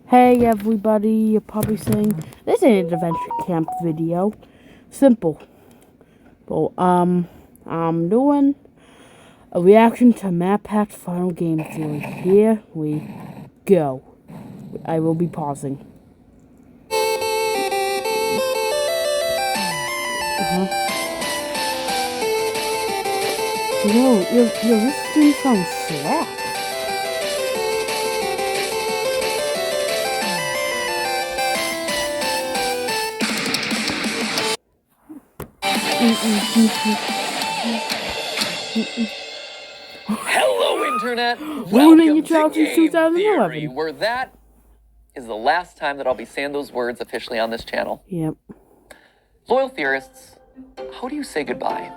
Hey everybody, you're probably saying, this ain't an adventure camp video. Simple. Well, I'm doing a reaction to matpat's final game theory. Here we go. I will be pausing. Yo, this thing sounds slap. Hello, Internet! Ruining your Welcome to child since Game 2011. Theory, where that is the last time that I'll be saying those words officially on this channel. Yep. Loyal theorists, how do you say goodbye?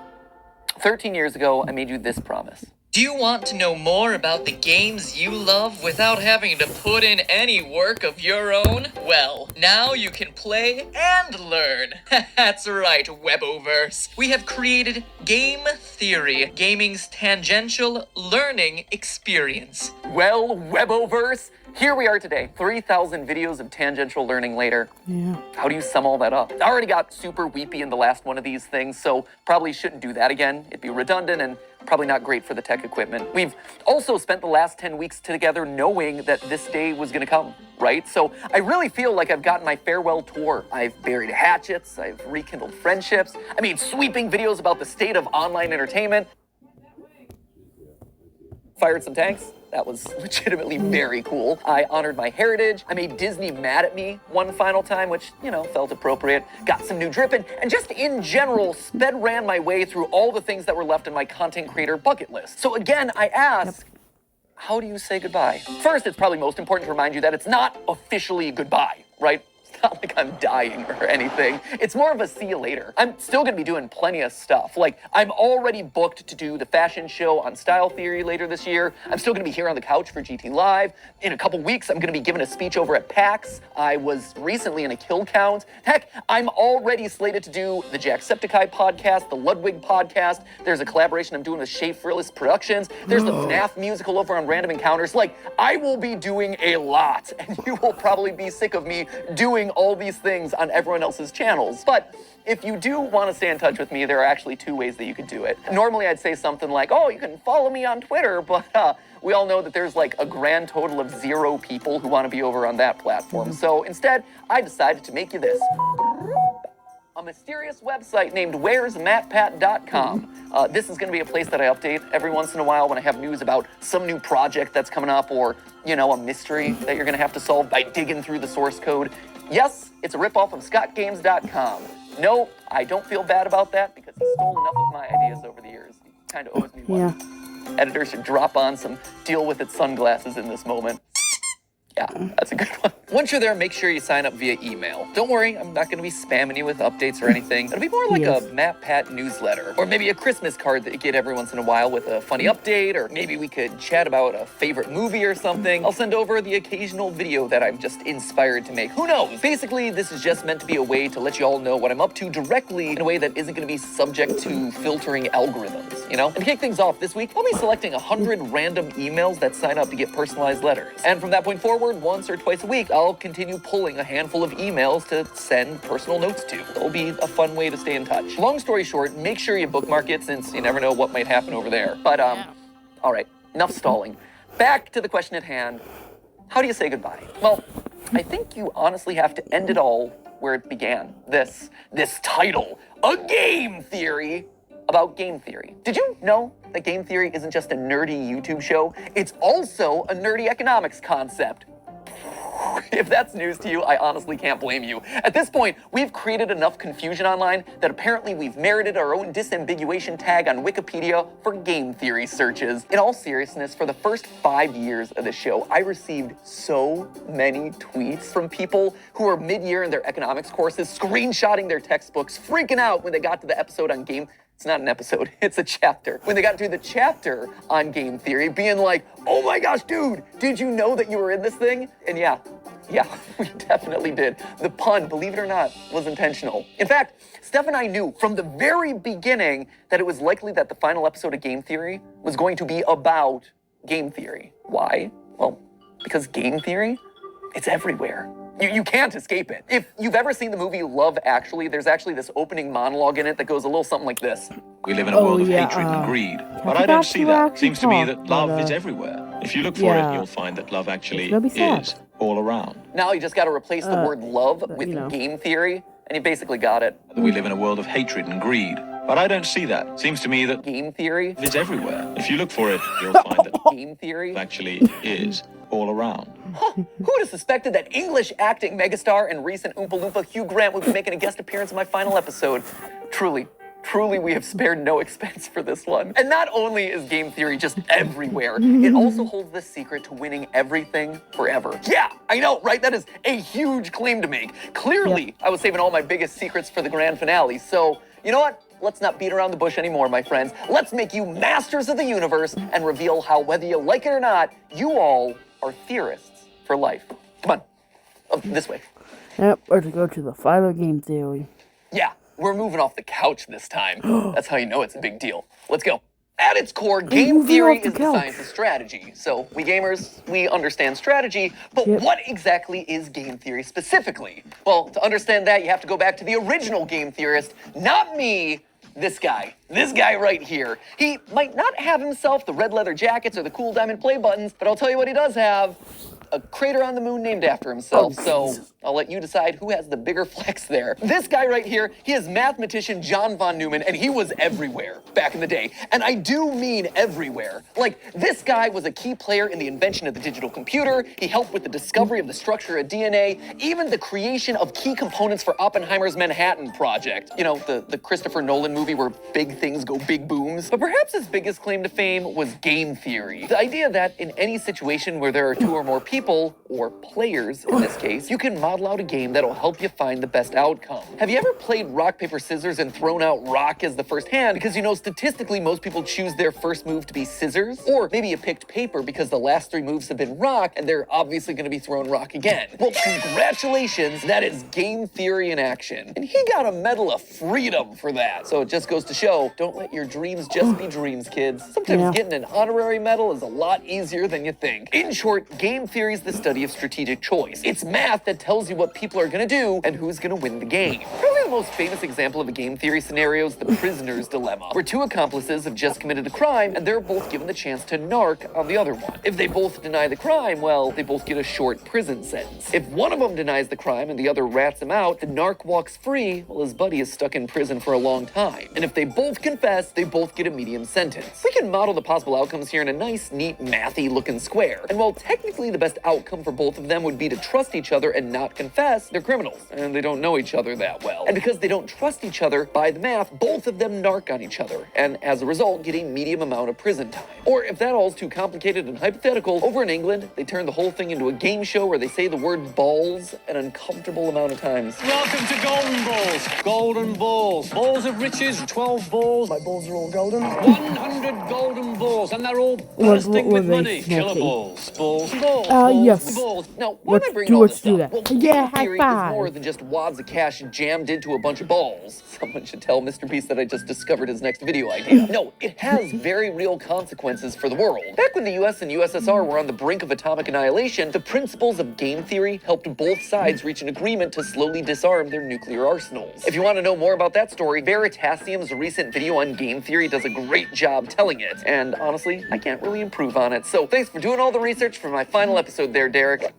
13 years ago, I made you this promise. Do you want to know more about the games you love without having to put in any work of your own? Well, now you can play and learn. That's right, Weboverse. We have created Game Theory, gaming's tangential learning experience. Well, Weboverse, here we are today, 3,000 videos of tangential learning later. Yeah. How do you sum all that up? I already got super weepy in the last one of these things, so probably shouldn't do that again. It'd be redundant and probably not great for the tech equipment. We've also spent the last 10 weeks together knowing that this day was gonna come, right? So I really feel like I've gotten my farewell tour. I've buried hatchets, I've rekindled friendships, I made sweeping videos about the state of online entertainment, fired some tanks. That was legitimately very cool. I honored my heritage. I made Disney mad at me one final time, which, felt appropriate. Got some new dripping, and just in general, ran my way through all the things that were left in my content creator bucket list. So again, I ask, how do you say goodbye? First, it's probably most important to remind you that it's not officially goodbye, right? It's not like I'm dying or anything. It's more of a see you later. I'm still gonna be doing plenty of stuff. Like, I'm already booked to do the fashion show on Style Theory later this year. I'm still gonna be here on the couch for GT Live. In a couple weeks, I'm gonna be giving a speech over at PAX. I was recently in a kill count. Heck, I'm already slated to do the Jacksepticeye podcast, the Ludwig podcast. There's a collaboration I'm doing with Shea Frillis Productions. There's the FNAF musical over on Random Encounters. Like, I will be doing a lot, and you will probably be sick of me doing all these things on everyone else's channels. But if you do want to stay in touch with me, there are actually two ways that you could do it. Normally I'd say something like, oh, you can follow me on Twitter, but we all know that there's like a grand total of 0 people who want to be over on that platform. So instead, I decided to make you this. A mysterious website named where'smatpat.com. This is going to be a place that I update every once in a while when I have news about some new project that's coming up, or, a mystery that you're going to have to solve by digging through the source code. Yes, it's a ripoff of scottgames.com. No, I don't feel bad about that because he stole enough of my ideas over the years. He kind of owes me one. Yeah. Editor should drop on some deal with it sunglasses in this moment. Yeah, that's a good one. Once you're there, make sure you sign up via email. Don't worry, I'm not going to be spamming you with updates or anything. It'll be more like a MatPat newsletter, or maybe a Christmas card that you get every once in a while with a funny update, or maybe we could chat about a favorite movie or something. I'll send over the occasional video that I'm just inspired to make. Who knows? Basically, this is just meant to be a way to let you all know what I'm up to directly in a way that isn't going to be subject to filtering algorithms, And to kick things off this week, I'll be selecting 100 random emails that sign up to get personalized letters. And from that point forward, once or twice a week, I'll continue pulling a handful of emails to send personal notes to. It'll be a fun way to stay in touch. Long story short, make sure you bookmark it since you never know what might happen over there. But, all right, enough stalling. Back to the question at hand. How do you say goodbye? Well, I think you honestly have to end it all where it began. This title, A Game Theory about game theory. Did you know that game theory isn't just a nerdy YouTube show? It's also a nerdy economics concept. If that's news to you, I honestly can't blame you. At this point, we've created enough confusion online that apparently we've merited our own disambiguation tag on Wikipedia for game theory searches. In all seriousness, for the first 5 years of the show, I received so many tweets from people who were mid-year in their economics courses, screenshotting their textbooks, freaking out when they got to the episode on game. It's not an episode, it's a chapter. When they got to the chapter on game theory, being like, oh my gosh, dude, did you know that you were in this thing? And yeah, we definitely did. The pun, believe it or not, was intentional. In fact, Steph and I knew from the very beginning that it was likely that the final episode of Game Theory was going to be about game theory. Why? Well, because game theory It's everywhere. You can't escape it. If you've ever seen the movie Love Actually, there's actually this opening monologue in it that goes a little something like this. We live in a world of hatred and greed, but I don't see that. Seems to me that love is everywhere. If you look for it, you'll find that love actually is all around. Now you just got to replace the word love with game theory, and you basically got it. We live in a world of hatred and greed, but I don't see that. Seems to me that game theory is everywhere. If you look for it, you'll find that game theory actually is all around. Huh. Who would have suspected that English acting megastar and recent Oompa Loompa Hugh Grant would be making a guest appearance in my final episode? Truly, we have spared no expense for this one. And not only is game theory just everywhere, it also holds the secret to winning everything forever. Yeah, I know, right? That is a huge claim to make. Clearly, I was saving all my biggest secrets for the grand finale. So, you know what? Let's not beat around the bush anymore, my friends. Let's make you masters of the universe and reveal how, whether you like it or not, you all are theorists for life. Come on. Oh, this way. Yep, we're to go to the final game theory. Yeah, we're moving off the couch this time. That's how you know it's a big deal. Let's go. At its core, game theory is the science of strategy. So we gamers, we understand strategy, but what exactly is game theory specifically? Well, to understand that, you have to go back to the original game theorist, not me, this guy right here. He might not have himself the red leather jackets or the cool diamond play buttons, but I'll tell you what he does have. A crater on the moon named after himself, so I'll let you decide who has the bigger flex there. This guy right here, he is mathematician John von Neumann, and he was everywhere back in the day. And I do mean everywhere. Like, this guy was a key player in the invention of the digital computer. He helped with the discovery of the structure of DNA, even the creation of key components for Oppenheimer's Manhattan Project. You know, the Christopher Nolan movie where big things go big booms. But perhaps his biggest claim to fame was game theory. The idea that in any situation where there are two or more people, or players in this case, you can model out a game that'll help you find the best outcome. Have you ever played rock, paper, scissors and thrown out rock as the first hand? Because you know, statistically, most people choose their first move to be scissors. Or maybe you picked paper because the last three moves have been rock and they're obviously going to be throwing rock again. Well, congratulations, that is game theory in action. And he got a Medal of Freedom for that. So it just goes to show, don't let your dreams just be dreams, kids. Sometimes getting an honorary medal is a lot easier than you think. In short, game theory is the study of strategic choice. It's math that tells you what people are going to do and who's going to win the game. Probably the most famous example of a game theory scenario is the prisoner's dilemma, where two accomplices have just committed a crime and they're both given the chance to narc on the other one. If they both deny the crime, well, they both get a short prison sentence. If one of them denies the crime and the other rats him out, the narc walks free while his buddy is stuck in prison for a long time. And if they both confess, they both get a medium sentence. We can model the possible outcomes here in a nice, neat, mathy looking square. And while technically the best outcome for both of them would be to trust each other and not confess, they're criminals, and they don't know each other that well. And because they don't trust each other, by the math, both of them narc on each other, and as a result, get a medium amount of prison time. Or if that all's too complicated and hypothetical, over in England, they turn the whole thing into a game show where they say the word balls an uncomfortable amount of times. Welcome to Golden Balls. Golden balls. Balls of riches, 12 balls. My balls are all golden. 100 golden balls, and they're all bursting with money. Killer balls. Balls. Balls. Yes. Balls. Now, why am I bringing all this up? Well, Yeah, game theory high five. is more than just wads of cash jammed into a bunch of balls. Someone should tell Mr. Beast that I just discovered his next video idea. No, it has very real consequences for the world. Back when the US and USSR were on the brink of atomic annihilation, the principles of game theory helped both sides reach an agreement to slowly disarm their nuclear arsenals. If you want to know more about that story, Veritasium's recent video on game theory does a great job telling it. And honestly, I can't really improve on it. So thanks for doing all the research for my final episode there, Derek.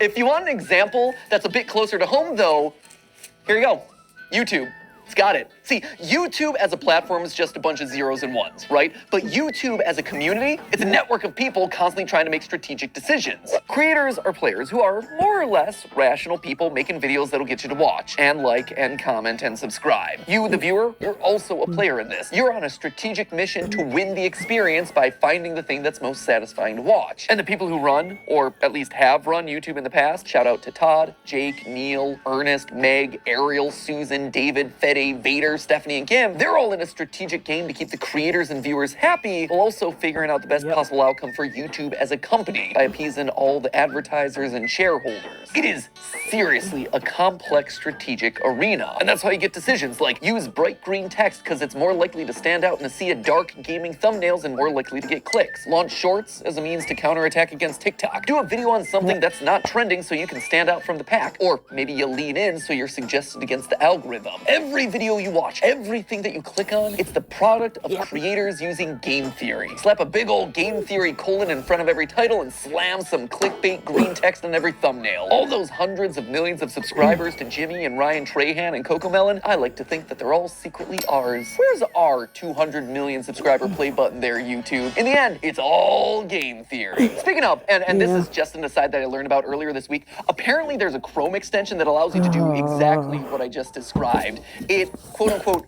If you want an example that's a bit closer to home, though, here you go. YouTube. It's got it. See, YouTube as a platform is just a bunch of zeros and ones, right? But YouTube as a community, it's a network of people constantly trying to make strategic decisions. Creators are players who are more or less rational people making videos that'll get you to watch and like and comment and subscribe. You, the viewer, you're also a player in this. You're on a strategic mission to win the experience by finding the thing that's most satisfying to watch. And the people who run, or at least have run YouTube in the past, shout out to Todd, Jake, Neil, Ernest, Meg, Ariel, Susan, David, Fede, Vader, Peter, Stephanie, and Kim, they're all in a strategic game to keep the creators and viewers happy, while also figuring out the best possible outcome for YouTube as a company by appeasing all the advertisers and shareholders. It is seriously a complex strategic arena, and that's how you get decisions like use bright green text because it's more likely to stand out in a sea of dark gaming thumbnails and more likely to get clicks. Launch shorts as a means to counterattack against TikTok. Do a video on something that's not trending so you can stand out from the pack, or maybe you lean in so you're suggested against the algorithm. Every video you watch, everything that you click on, it's the product of creators using game theory. Slap a big old game theory colon in front of every title and slam some clickbait green text on every thumbnail. All those hundreds of millions of subscribers to Jimmy and Ryan Trahan and Cocomelon, I like to think that they're all secretly ours. Where's our 200 million subscriber play button there, YouTube? In the end, it's all game theory. Speaking of, and this is just an aside that I learned about earlier this week, apparently there's a Chrome extension that allows you to do exactly what I just described. It, quote unquote,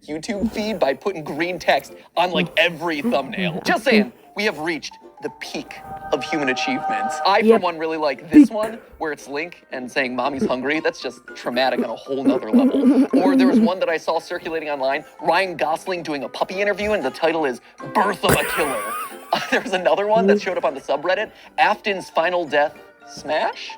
YouTube feed by putting green text on like every thumbnail. Just saying, we have reached the peak of human achievements. I, for one, really like this one, where it's Link and saying mommy's hungry. That's just traumatic on a whole nother level. Or there was one that I saw circulating online, Ryan Gosling doing a puppy interview, and the title is Birth of a Killer. There's another one that showed up on the subreddit, Afton's Final Death Smash?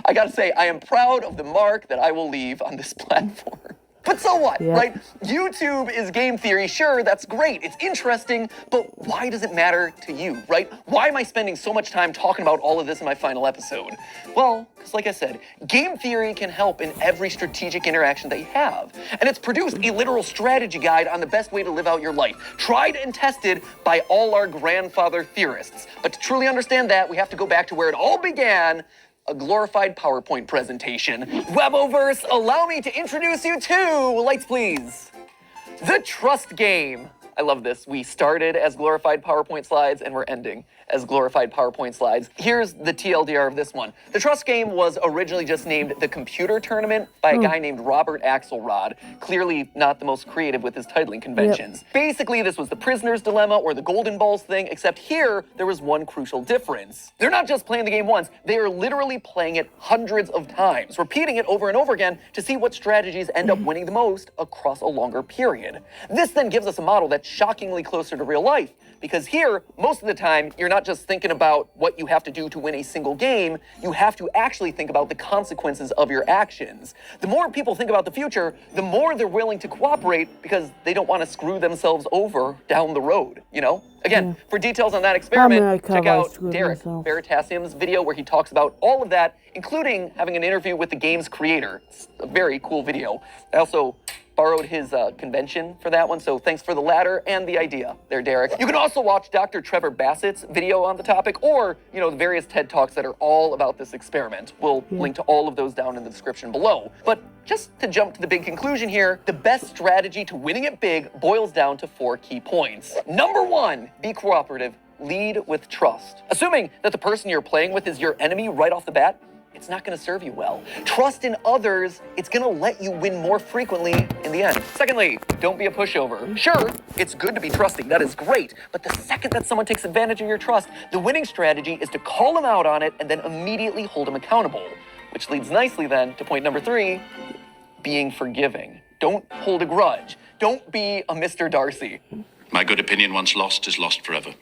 I gotta say, I am proud of the mark that I will leave on this platform. But so what, right? YouTube is game theory. Sure, that's great. It's interesting, but why does it matter to you, right? Why am I spending so much time talking about all of this in my final episode? Well, because like I said, game theory can help in every strategic interaction that you have. And it's produced a literal strategy guide on the best way to live out your life. Tried and tested by all our grandfather theorists. But to truly understand that, we have to go back to where it all began, a glorified PowerPoint presentation. Weboverse, allow me to introduce you to, lights please, the trust game. I love this. We started as glorified PowerPoint slides and we're ending as glorified PowerPoint slides. Here's the TLDR of this one. The trust game was originally just named the Computer Tournament by a guy named Robert Axelrod, clearly not the most creative with his titling conventions. Basically, this was the prisoner's dilemma or the golden balls thing, except here, there was one crucial difference. They're not just playing the game once, they are literally playing it hundreds of times, repeating it over and over again to see what strategies end up winning the most across a longer period. This then gives us a model that's shockingly closer to real life, because here, most of the time, you're not just thinking about what you have to do to win a single game, you have to actually think about the consequences of your actions. The more people think about the future, the more they're willing to cooperate because they don't want to screw themselves over down the road, you know? Again, for details on that experiment, check out Derek Veritasium's video where he talks about all of that, including having an interview with the game's creator. It's a very cool video. I also borrowed his convention for that one, so thanks for the latter and the idea there, Derek. You can also watch Dr. Trevor Bassett's video on the topic, or, you know, the various TED Talks that are all about this experiment. We'll link to all of those down in the description below. But just to jump to the big conclusion here, the best strategy to winning it big boils down to 4 key points. Number 1, be cooperative. Lead with trust. Assuming that the person you're playing with is your enemy right off the bat, it's not going to serve you well. Trust in others, it's going to let you win more frequently in the end. Secondly, don't be a pushover. Sure, it's good to be trusting, that is great, but the second that someone takes advantage of your trust, the winning strategy is to call them out on it and then immediately hold them accountable. Which leads nicely then to point number 3, being forgiving. Don't hold a grudge. Don't be a Mr. Darcy. My good opinion once lost is lost forever.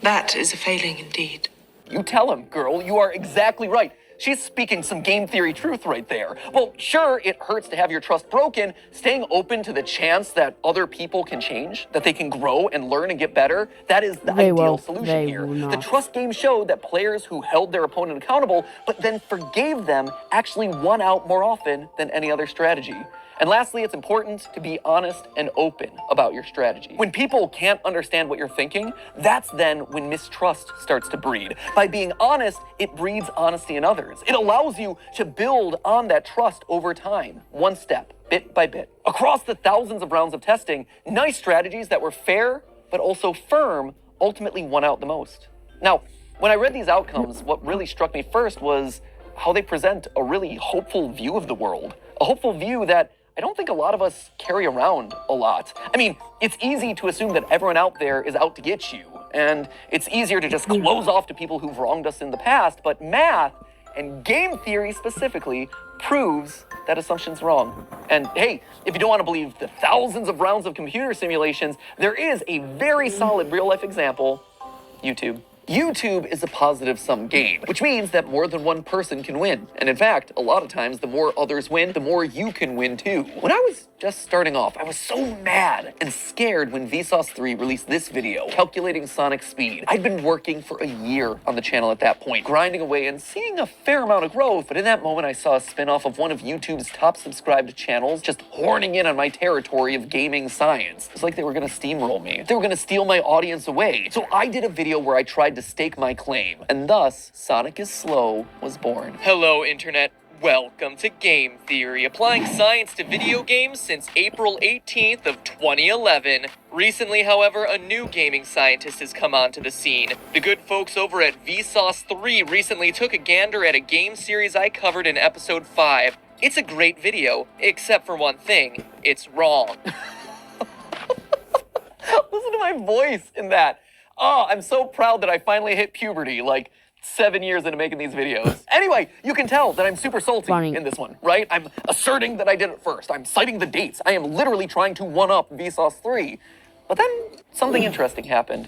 That is a failing indeed. You tell him, girl, you are exactly right. She's speaking some game theory truth right there. Well, sure, it hurts to have your trust broken. Staying open to the chance that other people can change, that they can grow and learn and get better, that is the ideal solution here. The trust game showed that players who held their opponent accountable, but then forgave them, actually won out more often than any other strategy. And lastly, it's important to be honest and open about your strategy. When people can't understand what you're thinking, that's then when mistrust starts to breed. By being honest, it breeds honesty in others. It allows you to build on that trust over time, one step, bit by bit. Across the thousands of rounds of testing, nice strategies that were fair, but also firm, ultimately won out the most. Now, when I read these outcomes, what really struck me first was how they present a really hopeful view of the world. A hopeful view that I don't think a lot of us carry around a lot. I mean, it's easy to assume that everyone out there is out to get you, and it's easier to just close off to people who've wronged us in the past, but math, and game theory specifically, proves that assumption's wrong. And hey, if you don't want to believe the thousands of rounds of computer simulations, there is a very solid real-life example: YouTube. YouTube is a positive-sum game, which means that more than one person can win. And in fact, a lot of times, the more others win, the more you can win too. When I was just starting off, I was so mad and scared when Vsauce 3 released this video, calculating Sonic's speed. I'd been working for a year on the channel at that point, grinding away and seeing a fair amount of growth, but in that moment I saw a spin-off of one of YouTube's top subscribed channels just horning in on my territory of gaming science. It was like they were gonna steamroll me. They were gonna steal my audience away. So I did a video where I tried to stake my claim, and thus, Sonic is Slow was born. Hello, Internet. Welcome to Game Theory, applying science to video games since April 18th of 2011. Recently, however, a new gaming scientist has come onto the scene. The good folks over at Vsauce 3 recently took a gander at a game series I covered in episode 5. It's a great video, except for one thing: it's wrong. Listen to my voice in that. Oh, I'm so proud that I finally hit puberty, like 7 years into making these videos. Anyway, you can tell that I'm super salty in this one, right? I'm asserting that I did it first. I'm citing the dates. I am literally trying to one-up Vsauce 3. But then something interesting happened.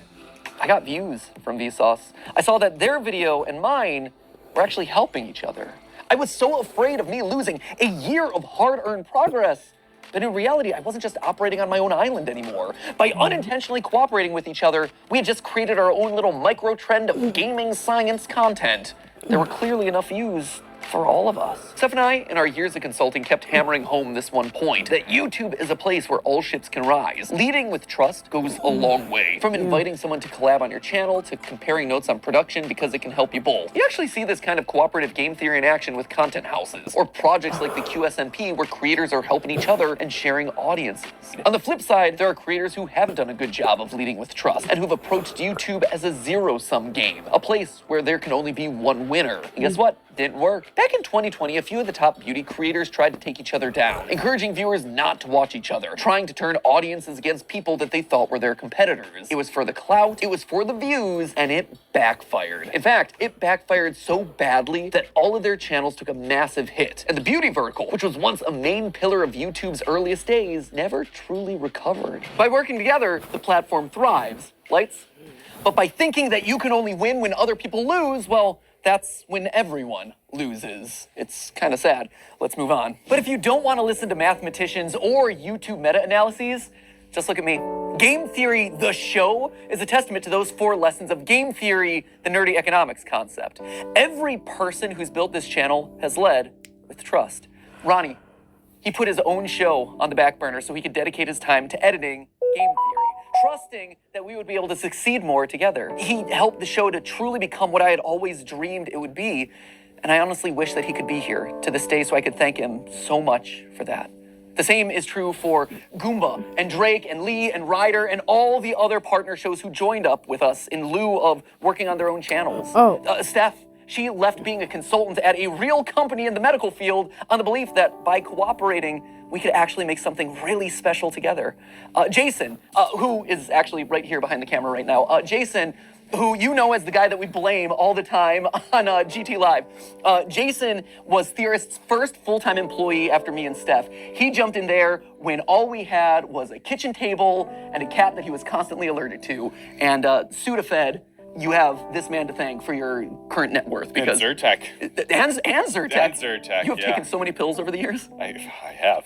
I got views from Vsauce. I saw that their video and mine were actually helping each other. I was so afraid of me losing a year of hard-earned progress that in reality, I wasn't just operating on my own island anymore. By unintentionally cooperating with each other, we had just created our own little micro-trend of gaming science content. There were clearly enough views for all of us. Steph and I, in our years of consulting, kept hammering home this one point, that YouTube is a place where all ships can rise. Leading with trust goes a long way. From inviting someone to collab on your channel, to comparing notes on production because it can help you both. You actually see this kind of cooperative game theory in action with content houses, or projects like the QSNP where creators are helping each other and sharing audiences. On the flip side, there are creators who haven't done a good job of leading with trust, and who've approached YouTube as a zero-sum game, a place where there can only be one winner. And guess what? Didn't work. Back in 2020, a few of the top beauty creators tried to take each other down, encouraging viewers not to watch each other, trying to turn audiences against people that they thought were their competitors. It was for the clout, it was for the views, and it backfired. In fact, it backfired so badly that all of their channels took a massive hit, and the beauty vertical, which was once a main pillar of YouTube's earliest days, never truly recovered. By working together, the platform thrives. Lights? But by thinking that you can only win when other people lose, well, that's when everyone loses. It's kind of sad. Let's move on. But if you don't want to listen to mathematicians or YouTube meta-analyses, just look at me. Game Theory, the show, is a testament to those 4 lessons of game theory, the nerdy economics concept. Every person who's built this channel has led with trust. Ronnie, he put his own show on the back burner so he could dedicate his time to editing Game Theory, trusting that we would be able to succeed more together. He helped the show to truly become what I had always dreamed it would be, and I honestly wish that he could be here to this day so I could thank him so much for that. The same is true for Goomba and Drake and Lee and Ryder and all the other partner shows who joined up with us in lieu of working on their own channels. Steph, she left being a consultant at a real company in the medical field on the belief that by cooperating, we could actually make something really special together. Jason, who is actually right here behind the camera right now. Jason, who you know as the guy that we blame all the time on GT Live. Jason was Theorist's first full-time employee after me and Steph. He jumped in there when all we had was a kitchen table and a cat that he was constantly allergic to. And Sudafed, you have this man to thank for your current net worth. Because and Zyrtec. And Zyrtec. And Zyrtec, You have taken so many pills over the years. I have.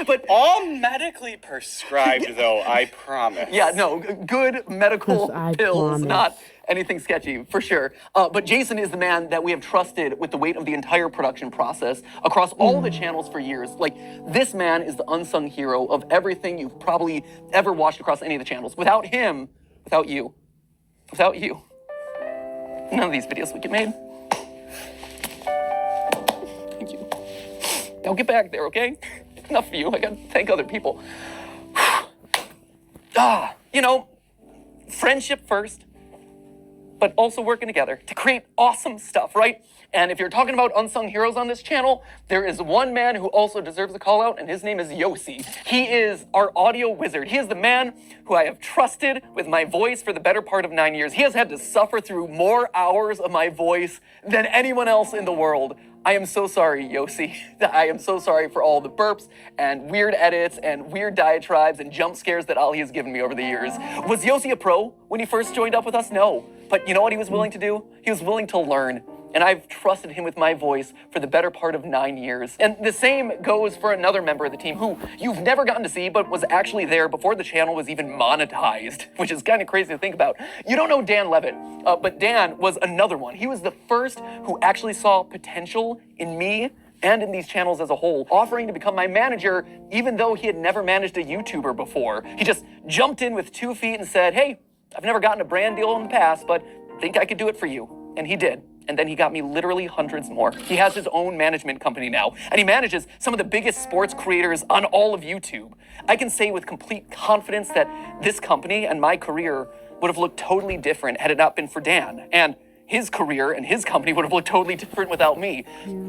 But all medically prescribed, though, I promise. Yeah, no, good medical pills, not anything sketchy, for sure. But Jason is the man that we have trusted with the weight of the entire production process across all the channels for years. Like, this man is the unsung hero of everything you've probably ever watched across any of the channels. Without him, without you, none of these videos would get made. Thank you. Now get back there, okay? Enough for you. I gotta thank other people. You know, friendship first, but also working together to create awesome stuff, right? And if you're talking about unsung heroes on this channel, there is one man who also deserves a call out, and his name is Yossi. He is our audio wizard. He is the man who I have trusted with my voice for the better part of 9 years. He has had to suffer through more hours of my voice than anyone else in the world. I am so sorry, Yossi. I am so sorry for all the burps and weird edits and weird diatribes and jump scares that Ali has given me over the years. Was Yossi a pro when he first joined up with us? No. But you know what he was willing to do? He was willing to learn. And I've trusted him with my voice for the better part of 9 years. And the same goes for another member of the team who you've never gotten to see, but was actually there before the channel was even monetized, which is kind of crazy to think about. You don't know Dan Levitt, but Dan was another one. He was the first who actually saw potential in me and in these channels as a whole, offering to become my manager, even though he had never managed a YouTuber before. He just jumped in with 2 feet and said, hey, I've never gotten a brand deal in the past, but think I could do it for you. And he did. And then he got me literally hundreds more. He has his own management company now, and he manages some of the biggest sports creators on all of YouTube. I can say with complete confidence that this company and my career would have looked totally different had it not been for Dan. And his career and his company would have looked totally different without me.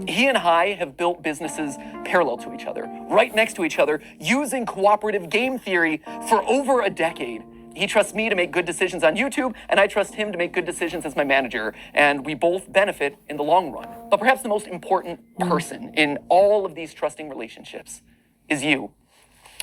He and I have built businesses parallel to each other, right next to each other, using cooperative game theory for over a decade. He trusts me to make good decisions on YouTube, and I trust him to make good decisions as my manager, and we both benefit in the long run. But perhaps the most important person in all of these trusting relationships is you.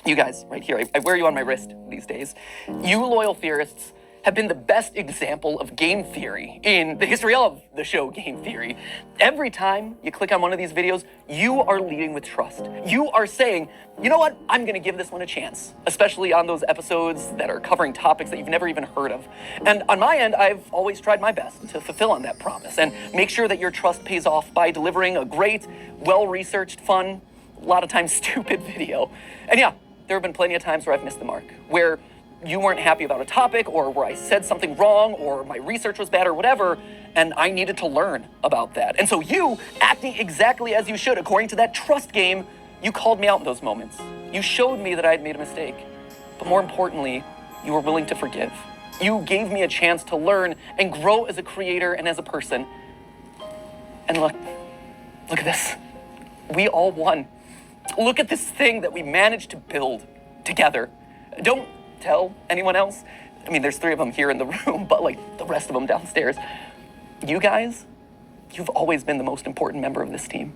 You guys, right here. I wear you on my wrist these days. You loyal theorists have been the best example of game theory in the history of the show Game Theory. Every time you click on one of these videos, you are leading with trust. You are saying, you know what, I'm gonna give this one a chance, especially on those episodes that are covering topics that you've never even heard of. And on my end, I've always tried my best to fulfill on that promise and make sure that your trust pays off by delivering a great, well-researched, fun, a lot of times stupid video. And yeah, there have been plenty of times where I've missed the mark, where you weren't happy about a topic, or where I said something wrong, or my research was bad, or whatever, and I needed to learn about that. And so you, acting exactly as you should, according to that trust game, you called me out in those moments. You showed me that I had made a mistake. But more importantly, you were willing to forgive. You gave me a chance to learn and grow as a creator and as a person. And look at this. We all won. Look at this thing that we managed to build together. Don't tell anyone else. I mean, there's 3 of them here in the room, but like the rest of them downstairs. You guys, you've always been the most important member of this team,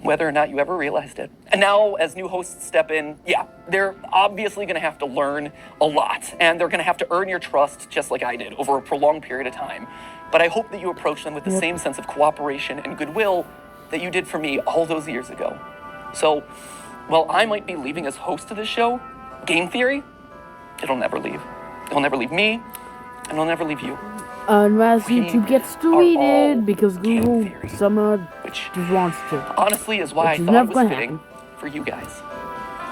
whether or not you ever realized it. And now, as new hosts step in, yeah, they're obviously gonna have to learn a lot, and they're gonna have to earn your trust just like I did over a prolonged period of time. But I hope that you approach them with the same sense of cooperation and goodwill that you did for me all those years ago. So, while I might be leaving as host of this show, Game Theory, it'll never leave. It'll never leave me, and it'll never leave you. Unless YouTube gets deleted because Google somehow just wants to. Honestly, is why I thought it was fitting for you guys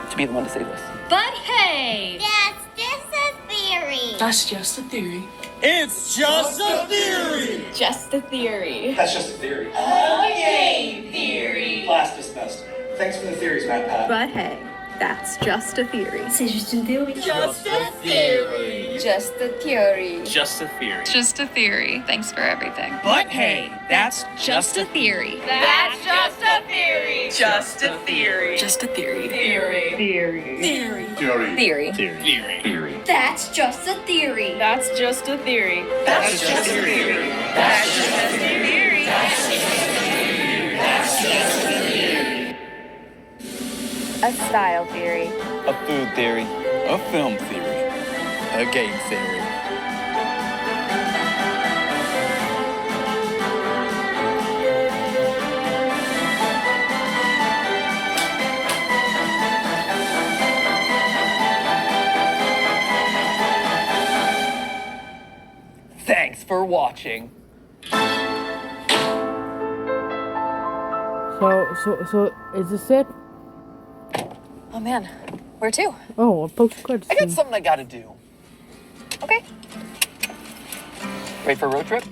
to be the one to say this. But hey! That's just a theory. That's just a theory. It's just a theory. Just a theory. That's just a theory. Okay, theory. Class dismissed. Thanks for the theories, matpat. But hey, that's just a theory. C'est juste une théorie. Just a theory. Just a theory. Just a theory. Just a theory. Thanks for everything. But hey, that's Just a theory. That's just a theory. Just a theory. Just a theory. Theory. Theory. Theory. Theory. theory. That's just a theory. That's just a theory. That's just a theory. That's just a theory. A style theory. A food theory. A film theory. A game theory. Thanks for watching. So is this it? Oh man, where to? Oh, a post-credits I got scene. something I gotta do. Okay, Ready for a road trip?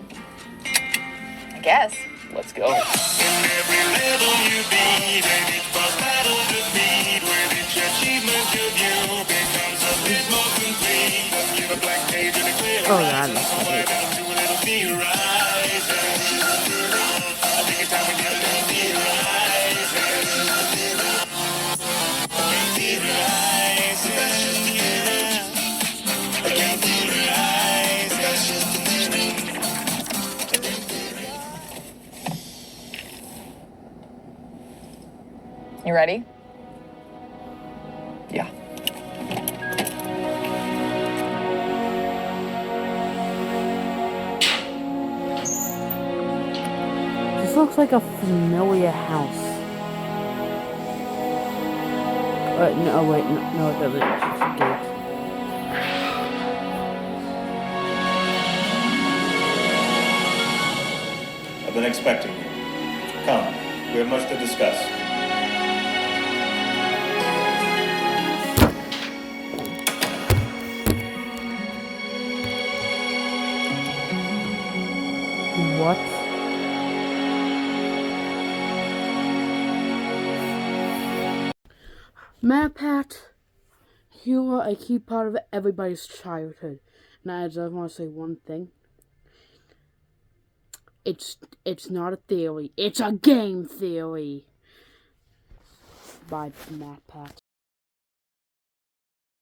I guess. Let's go. Oh god. You ready? Yeah. This looks like a familiar house. No, wait, no, it doesn't. It's just a gate. I've been expecting you. Come, we have much to discuss. What? Matpat, you are a key part of everybody's childhood. Now, I just want to say one thing. It's not a theory. It's a game theory. Bye, Matpat.